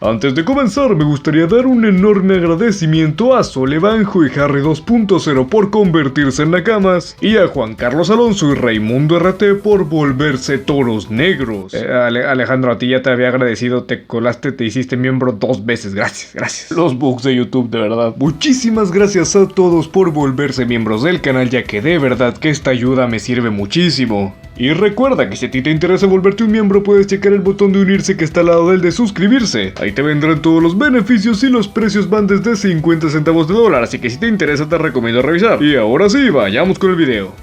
Antes de comenzar, me gustaría dar un enorme agradecimiento a Solebanjo y Harry 2.0 por convertirse en nakamas, y a Juan Carlos Alonso y Raimundo RT por volverse toros negros. Alejandro, a ti ya te había agradecido, te colaste, te hiciste miembro 2 veces, gracias. Los bugs de YouTube, de verdad. Muchísimas gracias a todos por volverse miembros del canal, ya que de verdad que esta ayuda me sirve muchísimo. Y recuerda que si a ti te interesa volverte un miembro, puedes checar el botón de unirse que está al lado del de suscribirse. Ahí te vendrán todos los beneficios y los precios van desde 50 centavos de dólar, así que si te interesa te recomiendo revisar. Y ahora sí, vayamos con el video.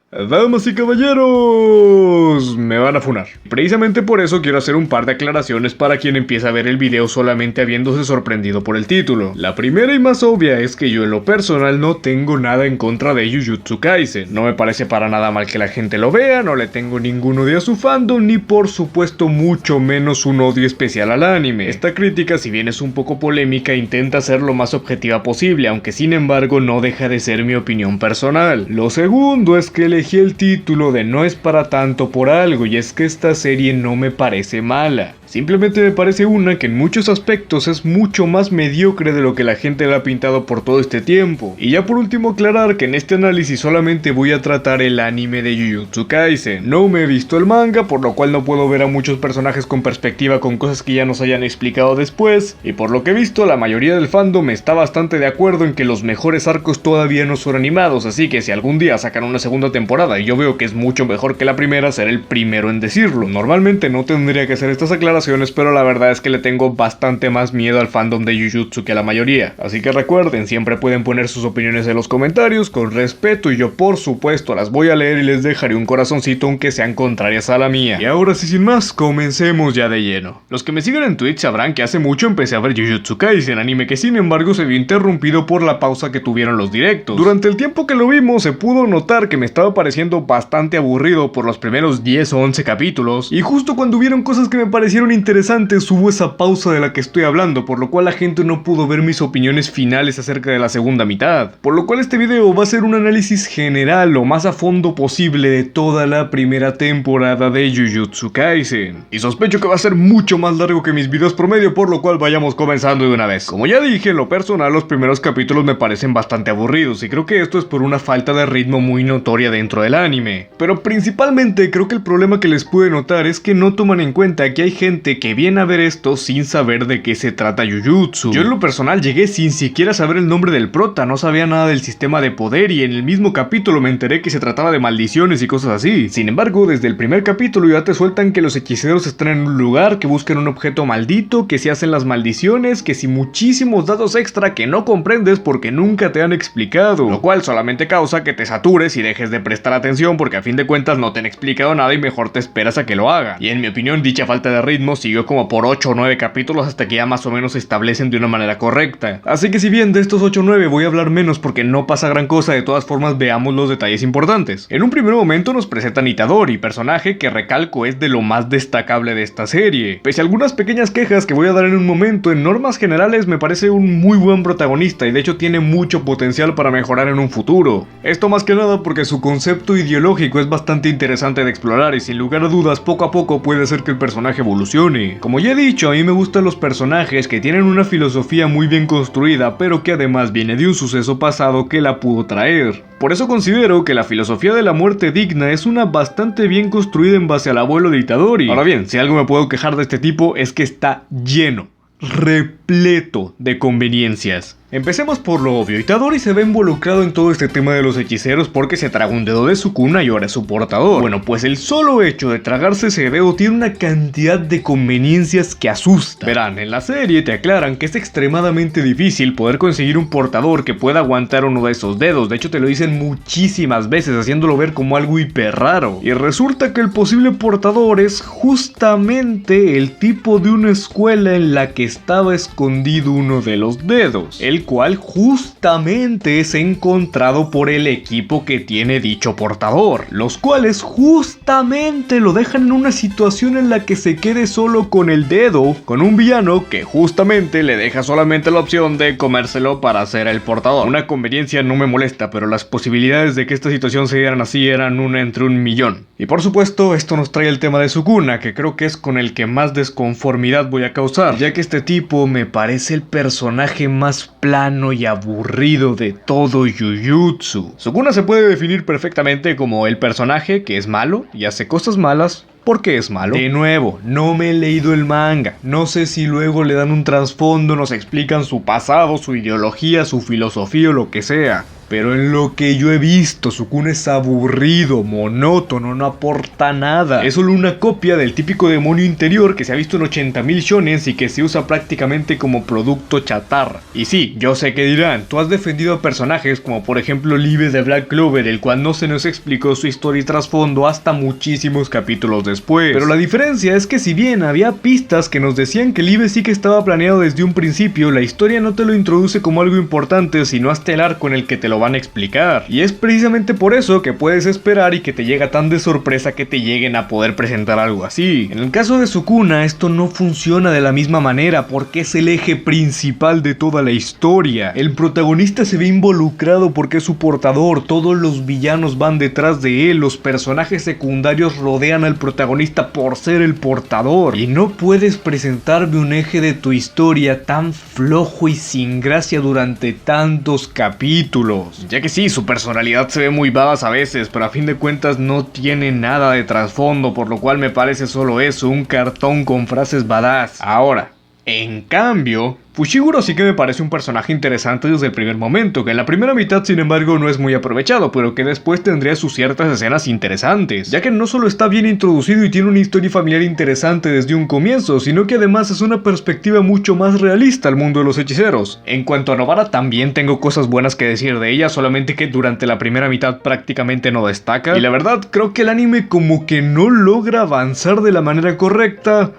Damas y caballeros, me van a funar. Precisamente por eso quiero hacer un par de aclaraciones para quien empieza a ver el video solamente habiéndose sorprendido por el título. La primera y más obvia es que yo en lo personal no tengo nada en contra de Jujutsu Kaisen. No me parece para nada mal que la gente lo vea, no le tengo ningún odio a su fandom, ni por supuesto mucho menos un odio especial al anime. Esta crítica, si bien es un poco polémica, intenta ser lo más objetiva posible, aunque sin embargo no deja de ser mi opinión personal. Lo segundo es que elegí el título de No es para tanto por algo, y es que esta serie no me parece mala. Simplemente me parece una que en muchos aspectos es mucho más mediocre de lo que la gente la ha pintado por todo este tiempo. Y ya por último aclarar que en este análisis solamente voy a tratar el anime de Jujutsu Kaisen. No me he visto el manga, por lo cual no puedo ver a muchos personajes con perspectiva con cosas que ya nos hayan explicado después. Y por lo que he visto, la mayoría del fandom está bastante de acuerdo en que los mejores arcos todavía no son animados, así que si algún día sacan una segunda temporada y yo veo que es mucho mejor que la primera, seré el primero en decirlo. Normalmente no tendría que hacer estas aclaraciones, pero la verdad es que le tengo bastante más miedo al fandom de Jujutsu que a la mayoría. Así que recuerden, siempre pueden poner sus opiniones en los comentarios con respeto y yo por supuesto las voy a leer y les dejaré un corazoncito aunque sean contrarias a la mía. Y ahora sí, sin más, comencemos ya de lleno. Los que me siguen en Twitch sabrán que hace mucho empecé a ver Jujutsu Kaisen, anime que sin embargo se vio interrumpido por la pausa que tuvieron los directos. Durante el tiempo que lo vimos se pudo notar que me estaba pareciendo bastante aburrido por los primeros 10 o 11 capítulos, y justo cuando hubieron cosas que me parecieron interesantes hubo esa pausa de la que estoy hablando, por lo cual la gente no pudo ver mis opiniones finales acerca de la segunda mitad. Por lo cual este video va a ser un análisis general lo más a fondo posible de toda la primera temporada de Jujutsu Kaisen. Y sospecho que va a ser mucho más largo que mis videos promedio, por lo cual vayamos comenzando de una vez. Como ya dije, en lo personal los primeros capítulos me parecen bastante aburridos, y creo que esto es por una falta de ritmo muy notoria dentro del anime. Pero principalmente creo que el problema que les pude notar es que no toman en cuenta que hay gente que viene a ver esto sin saber de qué se trata Jujutsu. Yo en lo personal llegué sin siquiera saber el nombre del prota, no sabía nada del sistema de poder, y en el mismo capítulo me enteré que se trataba de maldiciones y cosas así. Sin embargo, desde el primer capítulo ya te sueltan que los hechiceros están en un lugar, que buscan un objeto maldito, que se hacen las maldiciones, que si muchísimos datos extra que no comprendes porque nunca te han explicado, lo cual solamente causa que te satures y dejes de prestar atención porque a fin de cuentas no te han explicado nada y mejor te esperas a que lo haga. Y en mi opinión dicha falta de ritmo siguió como por 8 o 9 capítulos hasta que ya más o menos se establecen de una manera correcta. Así que si bien de estos 8 o 9 voy a hablar menos porque no pasa gran cosa, de todas formas veamos los detalles importantes. En un primer momento nos presentan Itadori, personaje que recalco es de lo más destacable de esta serie. Pese a algunas pequeñas quejas que voy a dar en un momento, en normas generales me parece un muy buen protagonista y de hecho tiene mucho potencial para mejorar en un futuro. Esto más que nada porque su concepto ideológico es bastante interesante de explorar y sin lugar a dudas poco a poco puede hacer que el personaje evolucione. Como ya he dicho, a mí me gustan los personajes que tienen una filosofía muy bien construida, pero que además viene de un suceso pasado que la pudo traer. Por eso considero que la filosofía de la muerte digna es una bastante bien construida en base al abuelo de Itadori. Ahora bien, si algo me puedo quejar de este tipo es que está lleno, repleto de conveniencias. Empecemos por lo obvio, Itadori se ve involucrado en todo este tema de los hechiceros porque se traga un dedo de su cuna y ahora es su portador. Bueno, pues el solo hecho de tragarse ese dedo tiene una cantidad de conveniencias que asusta. Verán, en la serie te aclaran que es extremadamente difícil poder conseguir un portador que pueda aguantar uno de esos dedos, de hecho te lo dicen muchísimas veces haciéndolo ver como algo hiper raro. Y resulta que el posible portador es justamente el tipo de una escuela en la que estaba escondido uno de los dedos, el cual justamente es encontrado por el equipo que tiene dicho portador, los cuales justamente lo dejan en una situación en la que se quede solo con el dedo, con un villano que justamente le deja solamente la opción de comérselo para ser el portador. Una conveniencia no me molesta, pero las posibilidades de que esta situación se dieran así eran una entre un millón. Y por supuesto, esto nos trae el tema de Sukuna, que creo que es con el que más desconformidad voy a causar, ya que este tipo me parece el personaje más plano y aburrido de todo Jujutsu. Sukuna se puede definir perfectamente como el personaje que es malo y hace cosas malas porque es malo. De nuevo, no me he leído el manga, no sé si luego le dan un trasfondo, nos explican su pasado, su ideología, su filosofía o lo que sea. Pero en lo que yo he visto, Sukuna es aburrido, monótono, no aporta nada. Es solo una copia del típico demonio interior que se ha visto en 80.000 shonens y que se usa prácticamente como producto chatarra. Y sí, yo sé que dirán, tú has defendido a personajes como por ejemplo Live de Black Clover, el cual no se nos explicó su historia y trasfondo hasta muchísimos capítulos después. Pero la diferencia es que si bien había pistas que nos decían que Live sí que estaba planeado desde un principio, la historia no te lo introduce como algo importante, sino hasta el arco en el que te lo van a explicar. Y es precisamente por eso que puedes esperar y que te llega tan de sorpresa que te lleguen a poder presentar algo así. En el caso de Sukuna, esto no funciona de la misma manera porque es el eje principal de toda la historia. El protagonista se ve involucrado porque es su portador, todos los villanos van detrás de él, los personajes secundarios rodean al protagonista por ser el portador. Y no puedes presentarme un eje de tu historia tan flojo y sin gracia durante tantos capítulos. Ya que sí, su personalidad se ve muy badass a veces, pero a fin de cuentas no tiene nada de trasfondo, por lo cual me parece solo eso, un cartón con frases badass. Ahora, en cambio, Fushiguro sí que me parece un personaje interesante desde el primer momento, que en la primera mitad sin embargo no es muy aprovechado, pero que después tendría sus ciertas escenas interesantes, ya que no solo está bien introducido y tiene una historia familiar interesante desde un comienzo, sino que además es una perspectiva mucho más realista al mundo de los hechiceros. En cuanto a Nobara también tengo cosas buenas que decir de ella, solamente que durante la primera mitad prácticamente no destaca, y la verdad creo que el anime como que no logra avanzar de la manera correcta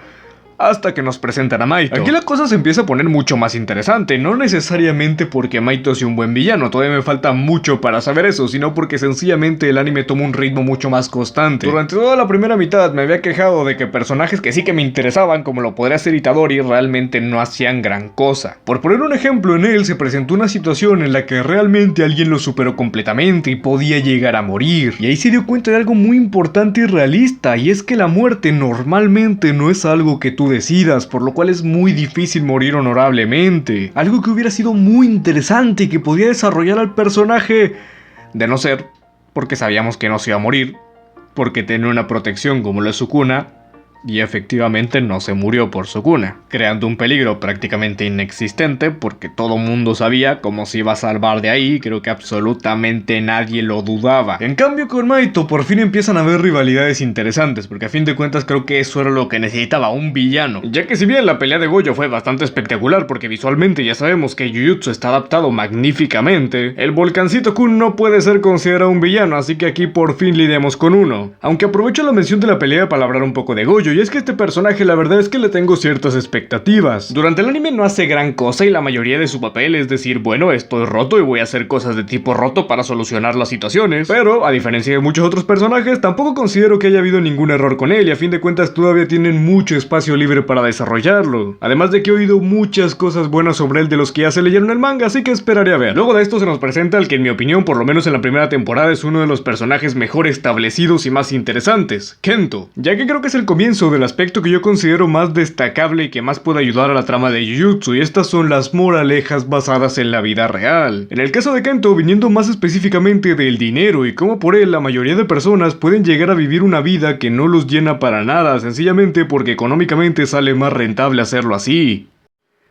hasta que nos presentan a Maito. Aquí la cosa se empieza a poner mucho más interesante, no necesariamente porque Maito sea un buen villano, todavía me falta mucho para saber eso, sino porque sencillamente el anime toma un ritmo mucho más constante. Durante toda la primera mitad me había quejado de que personajes que sí que me interesaban, como lo podría ser Itadori, realmente no hacían gran cosa. Por poner un ejemplo, en él se presentó una situación en la que realmente alguien lo superó completamente y podía llegar a morir, y ahí se dio cuenta de algo muy importante y realista, y es que la muerte normalmente no es algo que tú decidas, por lo cual es muy difícil morir honorablemente. Algo que hubiera sido muy interesante y que podía desarrollar al personaje, de no ser porque sabíamos que no se iba a morir, porque tenía una protección como la Sukuna, y efectivamente no se murió por Sukuna, creando un peligro prácticamente inexistente porque todo mundo sabía cómo se iba a salvar de ahí, creo que absolutamente nadie lo dudaba. En cambio con Maito por fin empiezan a haber rivalidades interesantes, porque a fin de cuentas creo que eso era lo que necesitaba un villano, ya que si bien la pelea de Gojo fue bastante espectacular porque visualmente ya sabemos que Jujutsu está adaptado magníficamente, el Volcancito Kun no puede ser considerado un villano, así que aquí por fin lidiamos con uno. Aunque aprovecho la mención de la pelea para hablar un poco de Gojo, y es que este personaje la verdad es que le tengo ciertas expectativas. Durante el anime no hace gran cosa y la mayoría de su papel es decir, bueno, estoy roto y voy a hacer cosas de tipo roto para solucionar las situaciones, pero a diferencia de muchos otros personajes, tampoco considero que haya habido ningún error con él y a fin de cuentas todavía tienen mucho espacio libre para desarrollarlo. Además de que he oído muchas cosas buenas sobre él de los que ya se leyeron el manga, así que esperaré a ver. Luego de esto se nos presenta el que en mi opinión, por lo menos en la primera temporada, es uno de los personajes mejor establecidos y más interesantes, Kento, ya que creo que es el comienzo del aspecto que yo considero más destacable y que más puede ayudar a la trama de Jujutsu, y estas son las moralejas basadas en la vida real. En el caso de Kento, viniendo más específicamente del dinero y cómo por él la mayoría de personas pueden llegar a vivir una vida que no los llena para nada, sencillamente porque económicamente sale más rentable hacerlo así.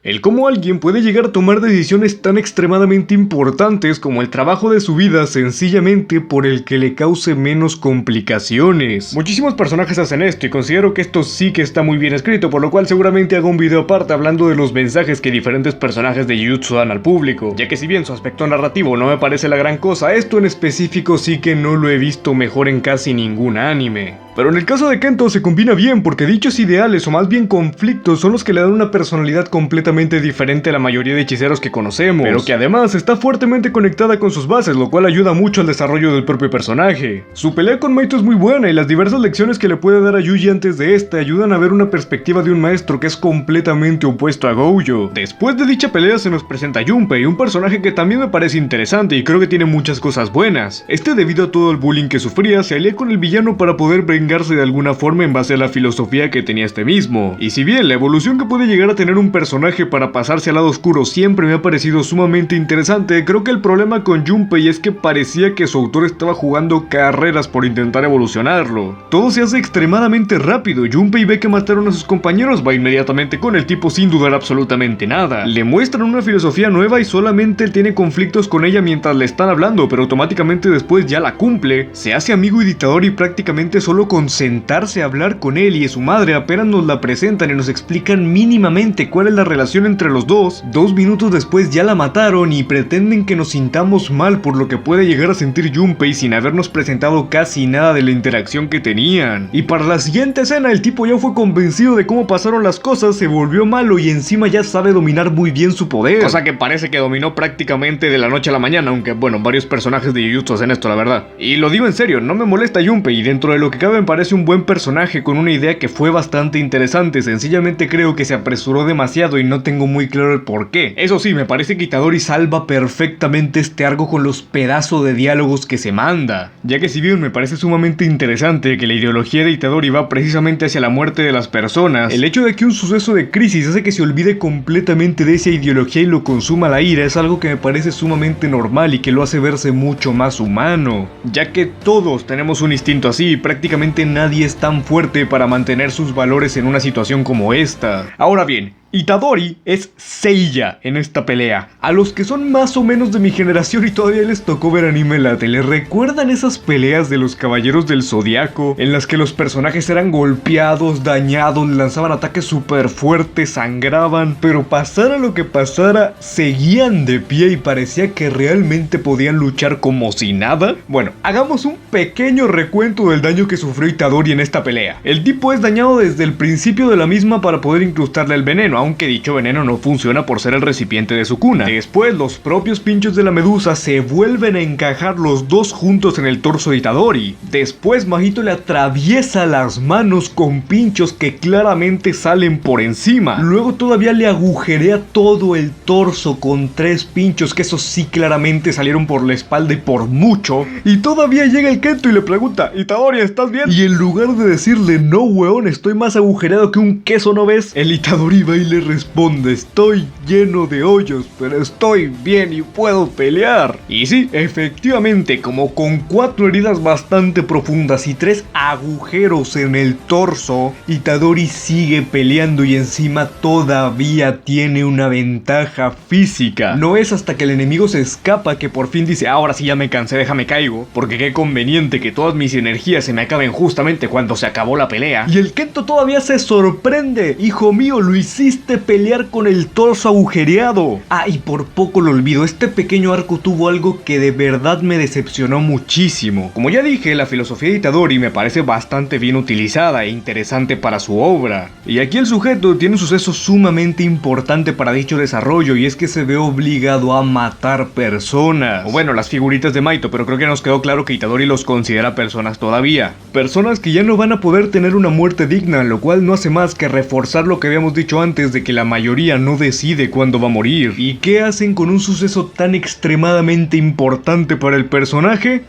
El cómo alguien puede llegar a tomar decisiones tan extremadamente importantes como el trabajo de su vida sencillamente por el que le cause menos complicaciones. Muchísimos personajes hacen esto y considero que esto sí que está muy bien escrito, por lo cual seguramente hago un video aparte hablando de los mensajes que diferentes personajes de Jujutsu dan al público, ya que si bien su aspecto narrativo no me parece la gran cosa, esto en específico sí que no lo he visto mejor en casi ningún anime. Pero en el caso de Kento se combina bien porque dichos ideales o más bien conflictos son los que le dan una personalidad completamente diferente a la mayoría de hechiceros que conocemos, pero que además está fuertemente conectada con sus bases, lo cual ayuda mucho al desarrollo del propio personaje. Su pelea con Maito es muy buena y las diversas lecciones que le puede dar a Yuji antes de esta ayudan a ver una perspectiva de un maestro que es completamente opuesto a Gojo. Después de dicha pelea se nos presenta Junpei, un personaje que también me parece interesante y creo que tiene muchas cosas buenas. Debido a todo el bullying que sufría, se alía con el villano para poder vengarse de alguna forma en base a la filosofía que tenía este mismo. Y si bien la evolución que puede llegar a tener un personaje para pasarse al lado oscuro siempre me ha parecido sumamente interesante, creo que el problema con Junpei es que parecía que su autor estaba jugando carreras por intentar evolucionarlo. Todo se hace extremadamente rápido. Junpei ve que mataron a sus compañeros, va inmediatamente con el tipo sin dudar absolutamente nada. Le muestran una filosofía nueva y solamente él tiene conflictos con ella mientras le están hablando, pero automáticamente después ya la cumple. Se hace amigo y dictador y prácticamente solo con sentarse a hablar con él y de su madre apenas nos la presentan y nos explican mínimamente cuál es la relación entre los dos. 2 minutos después ya la mataron y pretenden que nos sintamos mal por lo que puede llegar a sentir Junpei sin habernos presentado casi nada de la interacción que tenían. Y para la siguiente escena el tipo ya fue convencido de cómo pasaron las cosas, se volvió malo y encima ya sabe dominar muy bien su poder. Cosa que parece que dominó prácticamente de la noche a la mañana, aunque bueno, varios personajes de Jujutsu hacen esto la verdad. Y lo digo en serio, no me molesta Junpei y dentro de lo que cabe me parece un buen personaje con una idea que fue bastante interesante, sencillamente creo que se apresuró demasiado y no tengo muy claro el por qué. Eso sí, me parece que Itadori salva perfectamente este arco con los pedazos de diálogos que se manda, ya que si bien me parece sumamente interesante que la ideología de Itadori va precisamente hacia la muerte de las personas, el hecho de que un suceso de crisis hace que se olvide completamente de esa ideología y lo consuma la ira es algo que me parece sumamente normal y que lo hace verse mucho más humano, ya que todos tenemos un instinto así y prácticamente nadie es tan fuerte para mantener sus valores en una situación como esta. Ahora bien, Itadori es Seiya en esta pelea. A los que son más o menos de mi generación y todavía les tocó ver anime en la tele, ¿recuerdan esas peleas de los Caballeros del Zodiaco? En las que los personajes eran golpeados, dañados, lanzaban ataques súper fuertes, sangraban, pero pasara lo que pasara, seguían de pie y parecía que realmente podían luchar como si nada. Bueno, hagamos un pequeño recuento del daño que sufrió Itadori en esta pelea. El tipo es dañado desde el principio de la misma para poder incrustarle el veneno, aunque dicho veneno no funciona por ser el recipiente de su cuna. Después los propios pinchos de la medusa se vuelven a encajar los dos juntos en el torso de Itadori. Después Mahito le atraviesa las manos con pinchos que claramente salen por encima. Luego todavía le agujerea todo el torso con 3 pinchos que esos sí claramente salieron por la espalda y por mucho. Y todavía llega el Kento y le pregunta: Itadori, ¿estás bien? Y en lugar de decirle: no weón, estoy más agujereado que un queso, ¿no ves? El Itadori va y le responde: estoy lleno de hoyos, pero estoy bien y puedo pelear. Y sí, efectivamente, como con 4 heridas bastante profundas y 3 agujeros en el torso, Itadori sigue peleando y encima todavía tiene una ventaja física. No es hasta que el enemigo se escapa que por fin dice: ahora sí ya me cansé, déjame caigo, porque qué conveniente que todas mis energías se me acaben justamente cuando se acabó la pelea. Y el Kento todavía se sorprende: hijo mío, lo hiciste pelear con el torso agujereado. Ah, y por poco lo olvido, este pequeño arco tuvo algo que de verdad me decepcionó muchísimo. Como ya dije, la filosofía de Itadori me parece bastante bien utilizada e interesante para su obra. Y aquí el sujeto tiene un suceso sumamente importante para dicho desarrollo, y es que se ve obligado a matar personas. O bueno, las figuritas de Mahito, pero creo que nos quedó claro que Itadori los considera personas todavía. Personas que ya no van a poder tener una muerte digna, lo cual no hace más que reforzar lo que habíamos dicho antes de que la mayoría no decide cuándo va a morir. ¿Y qué hacen con un suceso tan extremadamente importante para el personaje?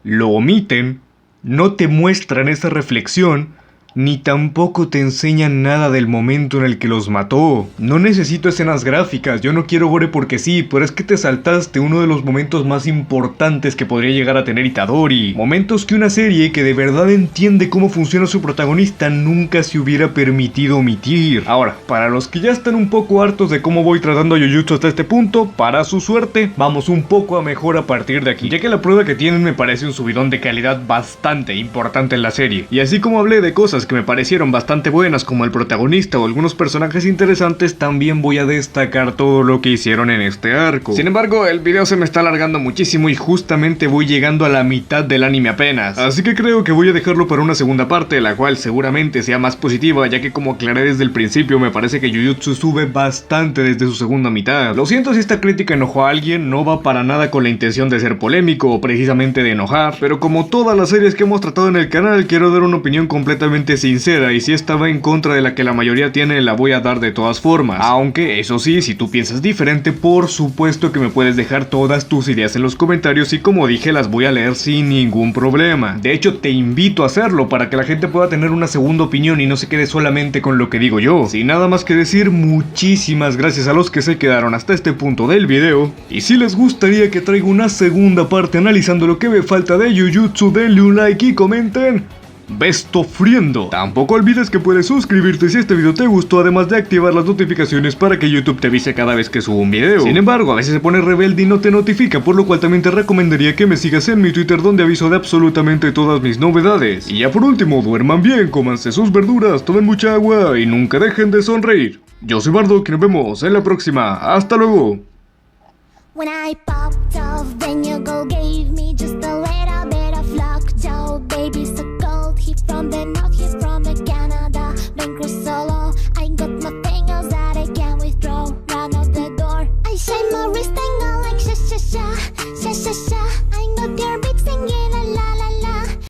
Lo omiten, no te muestran esa reflexión, ni tampoco te enseñan nada del momento en el que los mató. No necesito escenas gráficas, yo no quiero gore porque sí, pero es que te saltaste uno de los momentos más importantes que podría llegar a tener Itadori. Momentos que una serie que de verdad entiende cómo funciona su protagonista nunca se hubiera permitido omitir. Ahora, para los que ya están un poco hartos de cómo voy tratando a Jujutsu hasta este punto, para su suerte, vamos un poco a mejor a partir de aquí, ya que la prueba que tienen me parece un subidón de calidad bastante importante en la serie. Y así como hablé de cosas cosas que me parecieron bastante buenas, como el protagonista o algunos personajes interesantes, también voy a destacar todo lo que hicieron en este arco. Sin embargo, el video se me está alargando muchísimo y justamente voy llegando a la mitad del anime apenas, así que creo que voy a dejarlo para una segunda parte, la cual seguramente sea más positiva, ya que como aclaré desde el principio, me parece que Jujutsu sube bastante desde su segunda mitad. Lo siento si esta crítica enojó a alguien, no va para nada con la intención de ser polémico o precisamente de enojar, pero como todas las series que hemos tratado en el canal, quiero dar una opinión completamente sincera, y si esta va en contra de la que la mayoría tiene, la voy a dar de todas formas. Aunque, eso sí, si tú piensas diferente, por supuesto que me puedes dejar todas tus ideas en los comentarios y como dije, las voy a leer sin ningún problema. De hecho, te invito a hacerlo para que la gente pueda tener una segunda opinión y no se quede solamente con lo que digo yo. Sin nada más que decir, muchísimas gracias a los que se quedaron hasta este punto del video. Y si les gustaría que traiga una segunda parte analizando lo que me falta de Jujutsu, denle un like y comenten Bestofriendo. Tampoco olvides que puedes suscribirte si este video te gustó, además de activar las notificaciones para que YouTube te avise cada vez que subo un video. Sin embargo, a veces se pone rebelde y no te notifica, por lo cual también te recomendaría que me sigas en mi Twitter, donde aviso de absolutamente todas mis novedades. Y ya por último, duerman bien, cómanse sus verduras, tomen mucha agua y nunca dejen de sonreír. Yo soy Bardock y nos vemos en la próxima. ¡Hasta luego! When I popped off, then your girl gave me just a